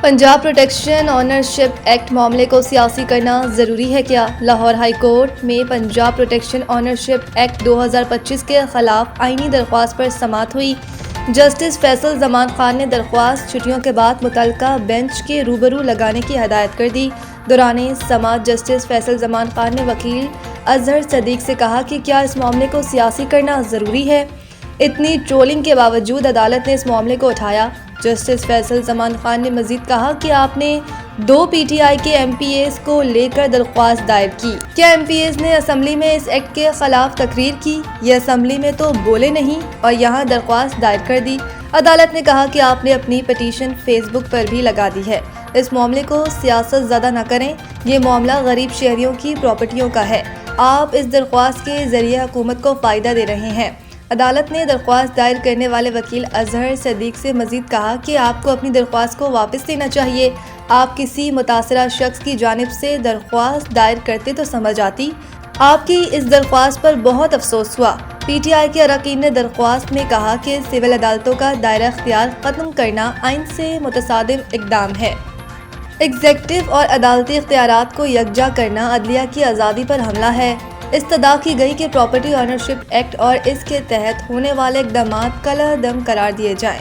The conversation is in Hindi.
पंजाब प्रोटेक्शन ऑनरशिप एक्ट मामले को सियासी करना ज़रूरी है क्या? लाहौर हाई कोर्ट में पंजाब प्रोटेक्शन ऑनरशिप एक्ट 2025 के खिलाफ आईनी दरख्वास्त पर समाअत हुई। जस्टिस फैसल जमान खान ने दरख्वास्त छुट्टियों के बाद मुतल्लिका बेंच के रूबरू लगाने की हदायत कर दी। दौरान समाअत जस्टिस फैसल जमान खान ने वकील अजहर सदीक से कहा कि क्या इस मामले को सियासी करना ज़रूरी है? इतनी ट्रोलिंग के बावजूद अदालत ने इस मामले को उठाया। जस्टिस फैसल जमान खान ने मजीद कहा कि आपने 2 PTI के MPAs को लेकर दरख्वास्त दायर की। क्या MPAs ने असम्बली में इस एक्ट के खिलाफ तकरीर की? ये असम्बली में तो बोले नहीं और यहाँ दरख्वास्त दायर कर दी। अदालत ने कहा कि आपने अपनी पटिशन फेसबुक पर भी लगा दी है। इस मामले को सियासत ज़्यादा न करें, ये मामला गरीब शहरियों की प्रॉपर्टियों का है। आप इस दरख्वास्त के जरिए हुकूमत को फ़ायदा दे रहे हैं। अदालत ने दरख्वास्त दायर करने वाले वकील अजहर सदीक से मजीद कहा कि आपको अपनी दरख्वास्त को वापस लेना चाहिए। आप किसी मुतासरा शख्स की जानिब से दरख्वास्त दायर करते तो समझ आती। आपकी इस दरख्वास्त पर बहुत अफसोस हुआ। PTI के अरकान ने दरख्वास्त में कहा कि सिविल अदालतों का दायरा इख्तियार ख़त्म करना आइन से मुतसादिम इक़दाम है। एग्जेक्टिव और अदालती इख्तियारात को यकजा करना अदलिया की आज़ादी पर हमला है। इस्तदा की गई कि प्रॉपर्टी ऑनरशिप एक्ट और इसके तहत होने वाले इक़दामात कलअदम करार दिए जाएं।